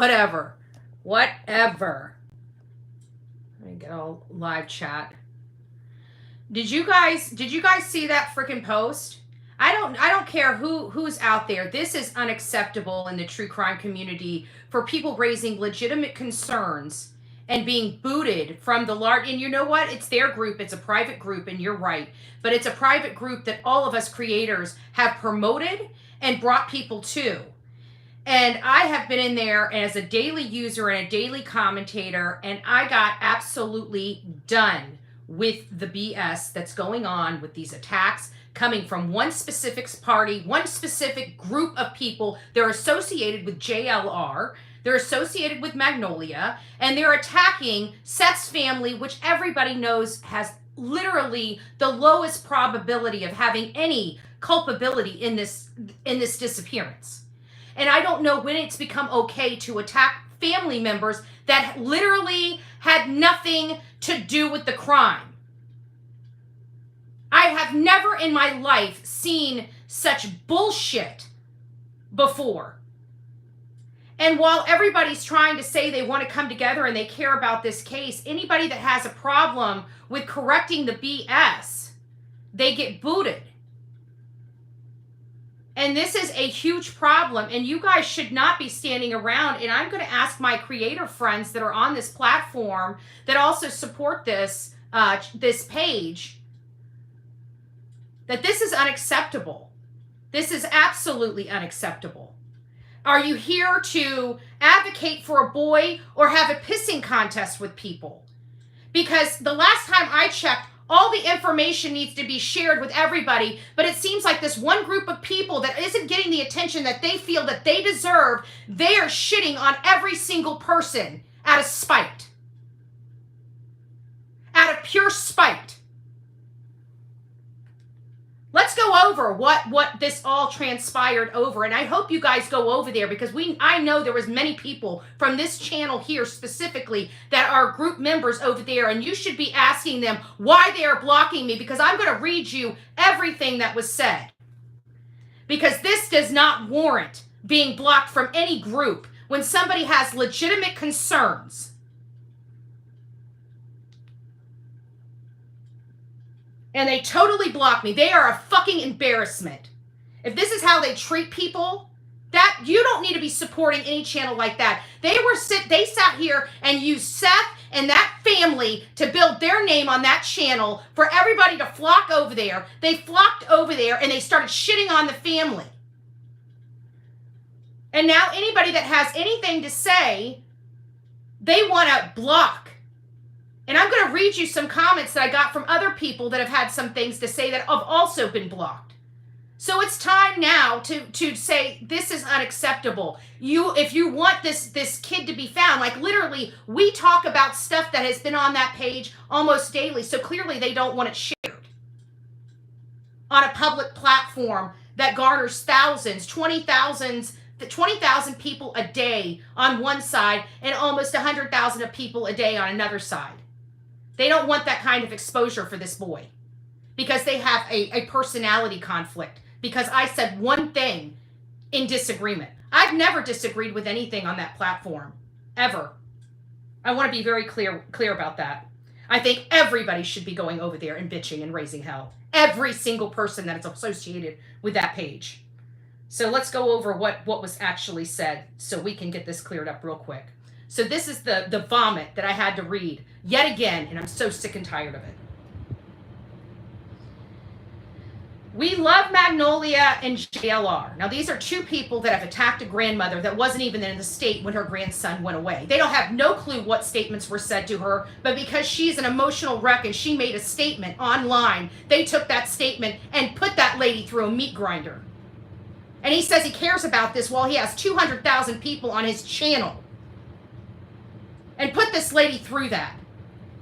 Whatever. Whatever. Let me get all live chat. Did you guys see that freaking post? I don't care who's out there. This is unacceptable in the true crime community for people raising legitimate concerns and being booted from the large. And you know what? It's their group. It's a private group, and you're right. But it's a private group that all of us creators have promoted and brought people to. And I have been in there as a daily user and a daily commentator, and I got absolutely done with the BS that's going on with these attacks coming from one specific party, one specific group of people. They're associated with JLR, they're associated with Magnolia, and they're attacking Seth's family, which everybody knows has literally the lowest probability of having any culpability in this disappearance. And I don't know when it's become okay to attack family members that literally had nothing to do with the crime. I have never in my life seen such bullshit before. And while everybody's trying to say they want to come together and they care about this case, anybody that has a problem with correcting the BS, they get booted. And this is a huge problem, and you guys should not be standing around. And I'm going to ask my creator friends that are on this platform that also support this page, that this is unacceptable. This is absolutely unacceptable. Are you here to advocate for a boy or have a pissing contest with people? Because the last time I checked, all the information needs to be shared with everybody, but it seems like this one group of people that isn't getting the attention that they feel that they deserve, they are shitting on every single person out of spite. Out of pure spite. Let's go over what this all transpired over, and I hope you guys go over there because I know there was many people from this channel here specifically that are group members over there, and you should be asking them why they are blocking me, because I'm going to read you everything that was said. Because this does not warrant being blocked from any group when somebody has legitimate concerns. And they totally block me. They are a fucking embarrassment. If this is how they treat people, that you don't need to be supporting any channel like that. They sat here and used Seth and that family to build their name on that channel for everybody to flock over there. They flocked over there and they started shitting on the family. And now anybody that has anything to say, they want to block. And I'm going to read you some comments that I got from other people that have had some things to say that have also been blocked. So it's time now to say this is unacceptable. If you want this kid to be found, like literally we talk about stuff that has been on that page almost daily. So clearly they don't want it shared on a public platform that garners thousands, 20,000 people a day on one side and almost 100,000 of people a day on another side. They don't want that kind of exposure for this boy because they have a personality conflict because I said one thing in disagreement. I've never disagreed with anything on that platform, ever. I want to be very clear about that. I think everybody should be going over there and bitching and raising hell. Every single person that is associated with that page. So let's go over what was actually said so we can get this cleared up real quick. So this is the vomit that I had to read yet again, and I'm so sick and tired of it. We love Magnolia and JLR. Now, these are two people that have attacked a grandmother that wasn't even in the state when her grandson went away. They don't have no clue what statements were said to her, but because she's an emotional wreck and she made a statement online, they took that statement and put that lady through a meat grinder. And he says he cares about this while he has 200,000 people on his channel. And put this lady through that.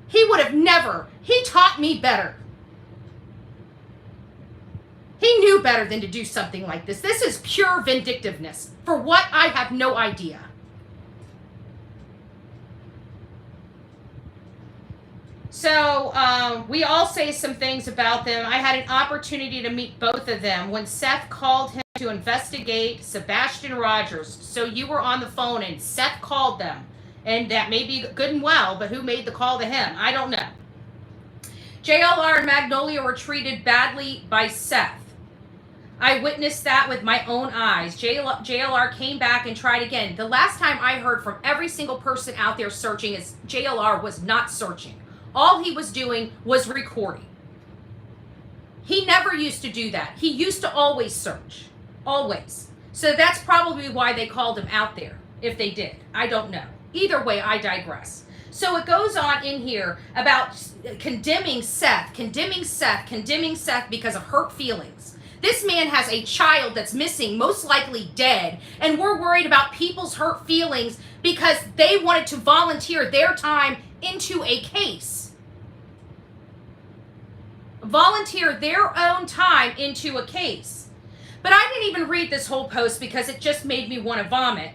He would have never. He taught me better. He knew better than to do something like this. This is pure vindictiveness. For what? I have no idea. So we all say some things about them. I had an opportunity to meet both of them when Seth called him to investigate Sebastian Rogers. So you were on the phone and Seth called them. And that may be good and well, but who made the call to him? I don't know. JLR and Magnolia were treated badly by Seth. I witnessed that with my own eyes. JLR came back and tried again. The last time I heard from every single person out there searching is JLR was not searching. All he was doing was recording. He never used to do that. He used to always search. Always. So that's probably why they called him out there, if they did. I don't know. Either way, I digress. So it goes on in here about condemning Seth because of hurt feelings. This man has a child that's missing, most likely dead, and we're worried about people's hurt feelings because they wanted to volunteer their time into a case. Volunteer their own time into a case. But I didn't even read this whole post because it just made me want to vomit.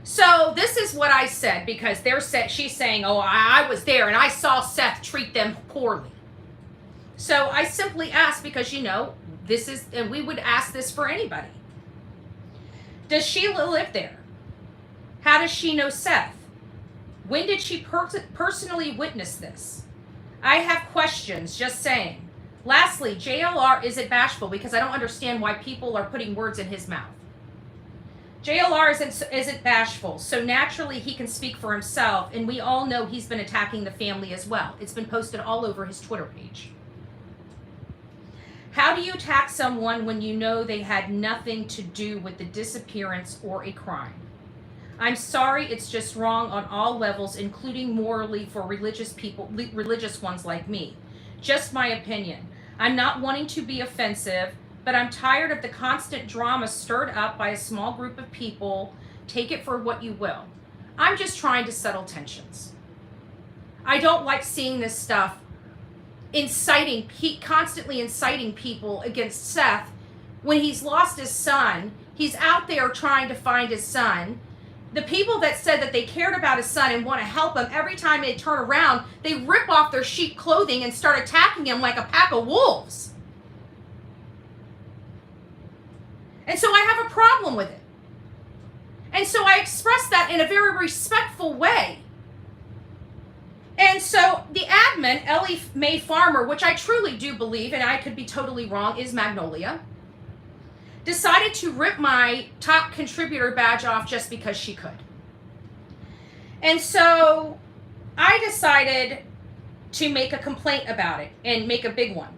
So this is what I said, because she's saying, oh, I was there and I saw Seth treat them poorly. So I simply asked, because this is, and we would ask this for anybody. Does Sheila live there? How does she know Seth? When did she personally witness this? I have questions, just saying. Lastly, JLR isn't bashful, because I don't understand why people are putting words in his mouth. JLR isn't bashful, so naturally he can speak for himself, and we all know he's been attacking the family as well. It's been posted all over his Twitter page. How do you attack someone when you know they had nothing to do with the disappearance or a crime? I'm sorry, it's just wrong on all levels, including morally for religious people, religious ones like me. Just my opinion. I'm not wanting to be offensive, but I'm tired of the constant drama stirred up by a small group of people. Take it for what you will. I'm just trying to settle tensions. I don't like seeing this stuff constantly inciting people against Seth when he's lost his son. He's out there trying to find his son. The people that said that they cared about his son and want to help him, every time they turn around, they rip off their sheep clothing and start attacking him like a pack of wolves. And so I have a problem with it. And so I express that in a very respectful way. And so the admin, Ellie Mae Farmer, which I truly do believe, and I could be totally wrong, is Magnolia, decided to rip my top contributor badge off just because she could. And so I decided to make a complaint about it and make a big one.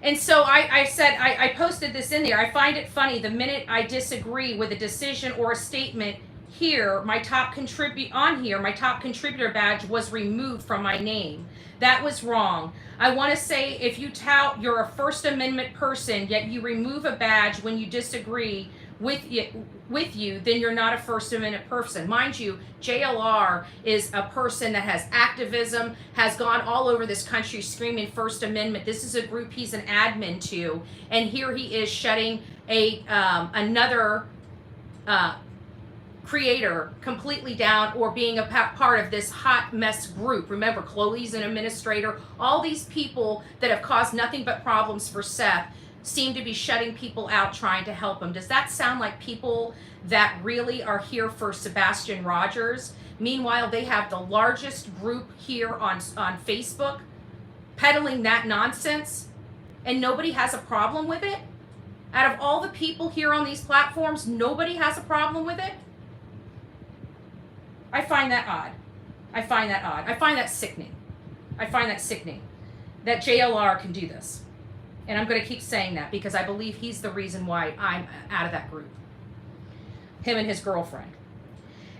And so I said, I posted this in there. I find it funny the minute I disagree with a decision or a statement here, my top contributor badge was removed from my name. That was wrong. I want to say, if you tout you're a First Amendment person, yet you remove a badge when you disagree with you, then you're not a First Amendment person. Mind you, JLR is a person that has activism, has gone all over this country screaming First Amendment. This is a group he's an admin to, and here he is shutting another creator completely down, or being a part of this hot mess group. Remember, Chloe's an administrator. All these people that have caused nothing but problems for Seth seem to be shutting people out, trying to help him. Does that sound like people that really are here for Sebastian Rogers? Meanwhile, they have the largest group here on Facebook peddling that nonsense, and nobody has a problem with it? Out of all the people here on these platforms, nobody has a problem with it? I find that odd. I find that sickening. That JLR can do this. And I'm going to keep saying that because I believe he's the reason why I'm out of that group. Him and his girlfriend.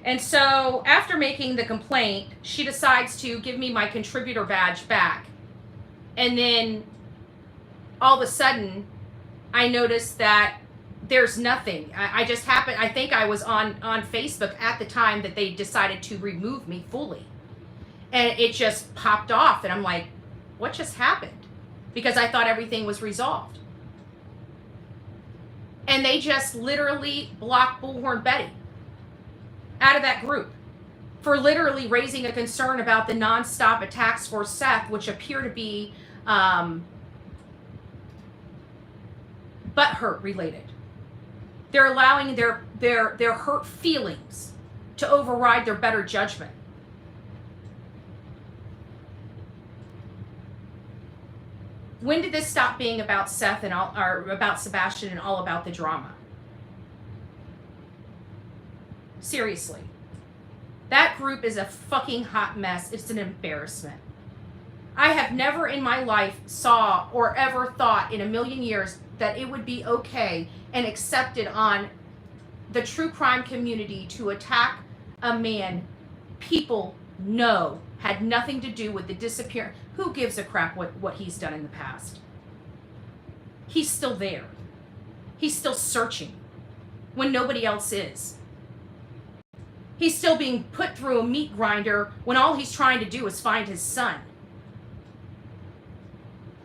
And so after making the complaint, she decides to give me my contributor badge back. And then all of a sudden, I noticed that there's nothing. I think I was on Facebook at the time that they decided to remove me fully. And it just popped off. And I'm like, what just happened? Because I thought everything was resolved. And they just literally blocked Bullhorn Betty out of that group. for literally raising a concern about the nonstop attacks for Seth, which appear to be butthurt related. They're allowing their hurt feelings to override their better judgment. When did this stop being about Seth and all, or about Sebastian and all about the drama? Seriously. That group is a fucking hot mess. It's an embarrassment. I have never in my life saw or ever thought in a million years that it would be okay and accepted on the true crime community to attack a man people know had nothing to do with the disappearance. Who gives a crap what he's done in the past? He's still there. He's still searching when nobody else is. He's still being put through a meat grinder when all he's trying to do is find his son.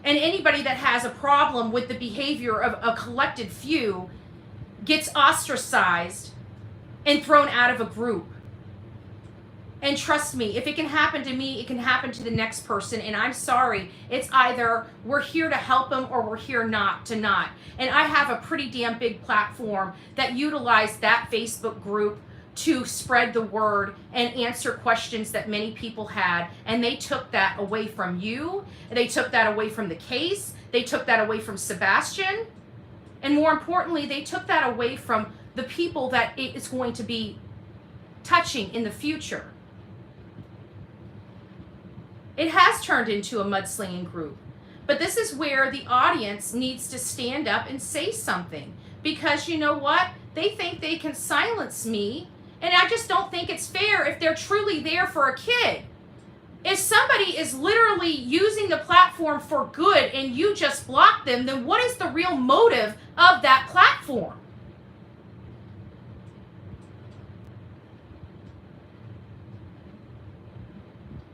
And anybody that has a problem with the behavior of a collected few gets ostracized and thrown out of a group. And trust me, if it can happen to me, it can happen to the next person. And I'm sorry, it's either we're here to help them or we're here not. And I have a pretty damn big platform that utilized that Facebook group to spread the word and answer questions that many people had. And they took that away from you. They took that away from the case. They took that away from Sebastian. And more importantly, they took that away from the people that it is going to be touching in the future. It has turned into a mudslinging group. But this is where the audience needs to stand up and say something. Because you know what? They think they can silence me. And I just don't think it's fair if they're truly there for a kid. If somebody is literally using the platform for good and you just block them, then what is the real motive of that platform?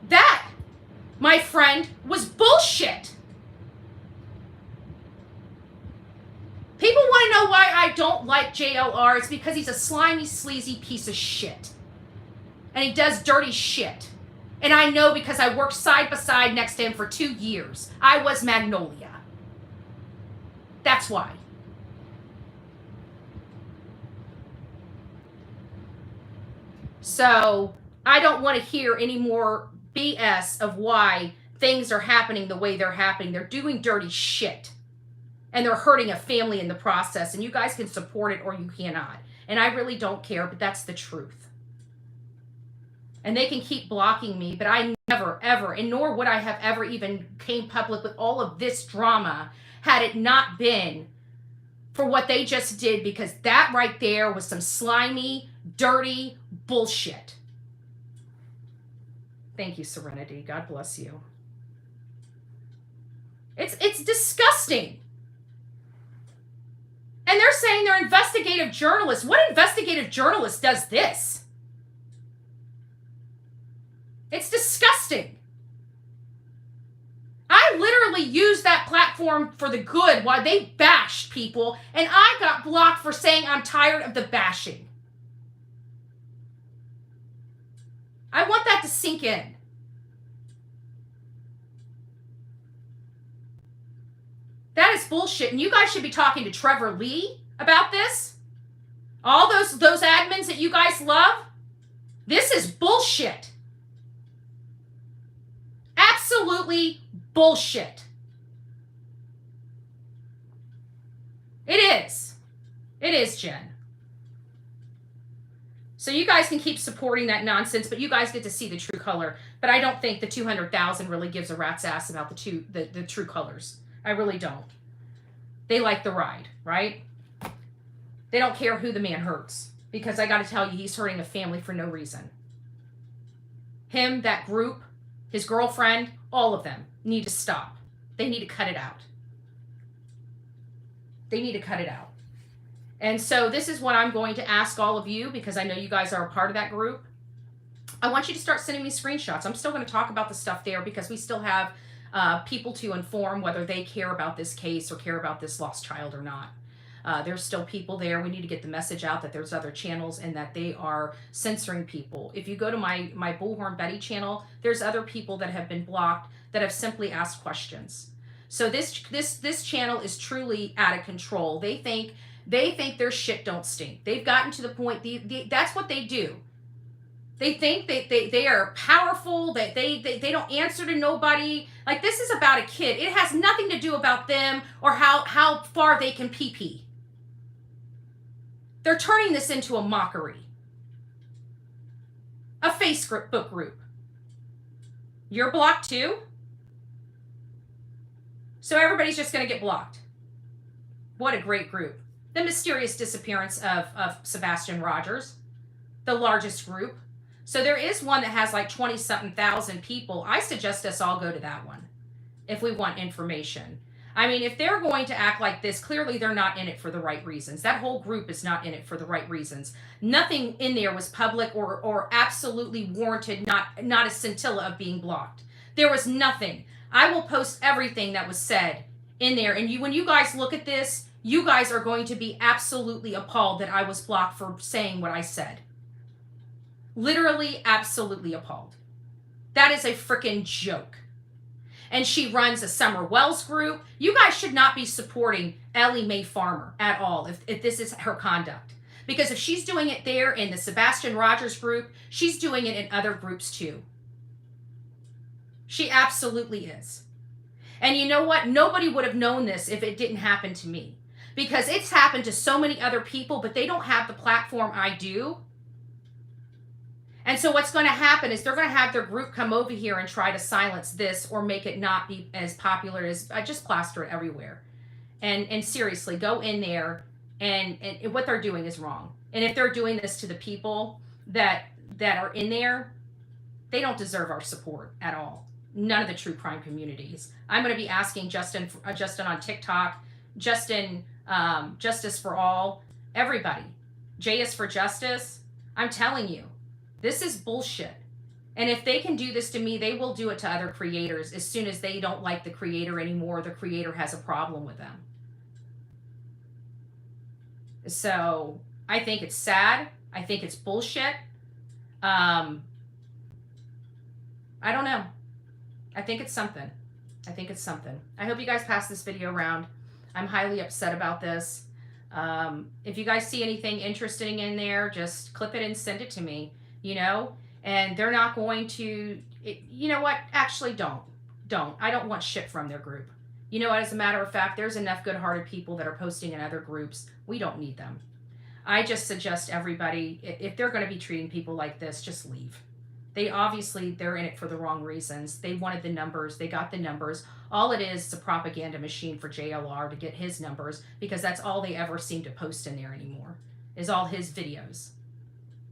That, my friend, was bullshit. People want to know why I don't like JLR. It's because he's a slimy, sleazy piece of shit. And he does dirty shit. And I know because I worked side by side next to him for 2 years. I was Magnolia. That's why. So I don't want to hear any more BS of why things are happening the way they're happening. They're doing dirty shit. And they're hurting a family in the process. And you guys can support it or you cannot. And I really don't care, but that's the truth. And they can keep blocking me, but I never, ever, and nor would I have ever even came public with all of this drama had it not been for what they just did, because that right there was some slimy, dirty bullshit. Thank you, Serenity. God bless you. It's disgusting. And they're saying they're investigative journalists. What investigative journalist does this? It's disgusting. I literally used that platform for the good while they bashed people, and I got blocked for saying I'm tired of the bashing. I want that to sink in. That is bullshit, and you guys should be talking to Trevor Lee about this. All those admins that you guys love. This is bullshit. Absolutely bullshit. It is. It is, Jen. So you guys can keep supporting that nonsense, but you guys get to see the true color. But I don't think the 200,000 really gives a rat's ass about the true colors. I really don't. They like the ride, right? They don't care who the man hurts. Because I got to tell you, he's hurting a family for no reason. Him, that group, his girlfriend, all of them need to stop. They need to cut it out. They need to cut it out. And so this is what I'm going to ask all of you, because I know you guys are a part of that group. I want you to start sending me screenshots. I'm still going to talk about the stuff there because we still have people to inform whether they care about this case or care about this lost child or not. There's still people there. We need to get the message out that there's other channels and that they are censoring people. If you go to my Bullhorn Betty channel, there's other people that have been blocked that have simply asked questions. So this channel is truly out of control. They think their shit don't stink. They've gotten to the point, that's what they do. They think they are powerful, that they don't answer to nobody. Like, this is about a kid. It has nothing to do about them or how far they can pee-pee. They're turning this into a mockery. A Facebook group. You're blocked too? So everybody's just going to get blocked. What a great group. The mysterious disappearance of Sebastian Rogers, the largest group. So there is one that has like 20-something thousand people. I suggest us all go to that one if we want information. I mean, if they're going to act like this, clearly they're not in it for the right reasons. That whole group is not in it for the right reasons. Nothing in there was public or absolutely warranted, not a scintilla of being blocked. There was nothing. I will post everything that was said in there. And when you guys look at this, you guys are going to be absolutely appalled that I was blocked for saying what I said. Literally, absolutely appalled. That is a freaking joke. And she runs a Summer Wells group. You guys should not be supporting Ellie Mae Farmer at all if this is her conduct. Because if she's doing it there in the Sebastian Rogers group, she's doing it in other groups too. She absolutely is. And you know what? Nobody would have known this if it didn't happen to me. Because it's happened to so many other people, but they don't have the platform I do. And so what's going to happen is they're going to have their group come over here and try to silence this or make it not be as popular as, I just plaster it everywhere. And seriously, go in there and what they're doing is wrong. And if they're doing this to the people that are in there, they don't deserve our support at all. None of the true crime communities. I'm going to be asking Justin on TikTok, Justin, Justice for All, everybody. J is for Justice. I'm telling you. This is bullshit. And if they can do this to me, they will do it to other creators as soon as they don't like the creator anymore. The creator has a problem with them. So I think it's sad. I think it's bullshit. I don't know. I think it's something. I think it's something. I hope you guys pass this video around. I'm highly upset about this. If you guys see anything interesting in there, just clip it and send it to me. You know, and they're not going to, you know what? Actually, don't. I don't want shit from their group. You know what? As a matter of fact, there's enough good-hearted people that are posting in other groups. We don't need them. I just suggest everybody, if they're going to be treating people like this, just leave. They're in it for the wrong reasons. They wanted the numbers. They got the numbers. All it is a propaganda machine for JLR to get his numbers because that's all they ever seem to post in there anymore is all his videos.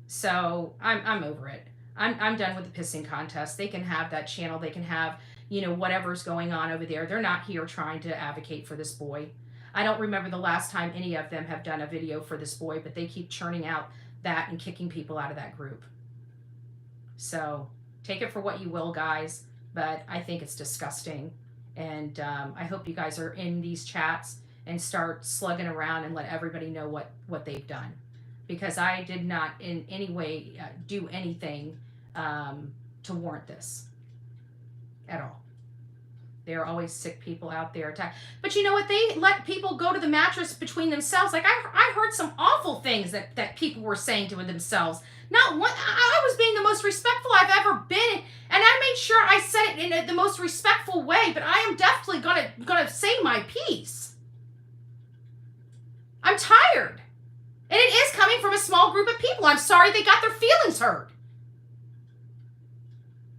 So I'm over it. I'm done with the pissing contest. They can have that channel. They can have, you know, whatever's going on over there. They're not here trying to advocate for this boy. I don't remember the last time any of them have done a video for this boy, but they keep churning out that and kicking people out of that group. So take it for what you will, guys. But I think it's disgusting. And I hope you guys are in these chats and start slugging around and let everybody know what they've done. Because I did not in any way do anything to warrant this at all. There are always sick people out there. But you know what? They let people go to the mattress between themselves. Like I heard some awful things that people were saying to themselves. Not one. I was being the most respectful I've ever been, and I made sure I said it in the most respectful way. But I am definitely gonna say my piece. I'm tired. And it is coming from a small group of people. I'm sorry they got their feelings hurt.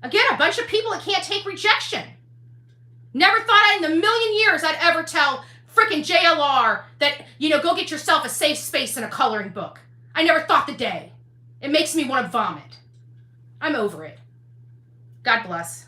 Again, a bunch of people that can't take rejection. Never thought in a million years I'd ever tell frickin' JLR that, you know, go get yourself a safe space and a coloring book. I never thought the day. It makes me want to vomit. I'm over it. God bless.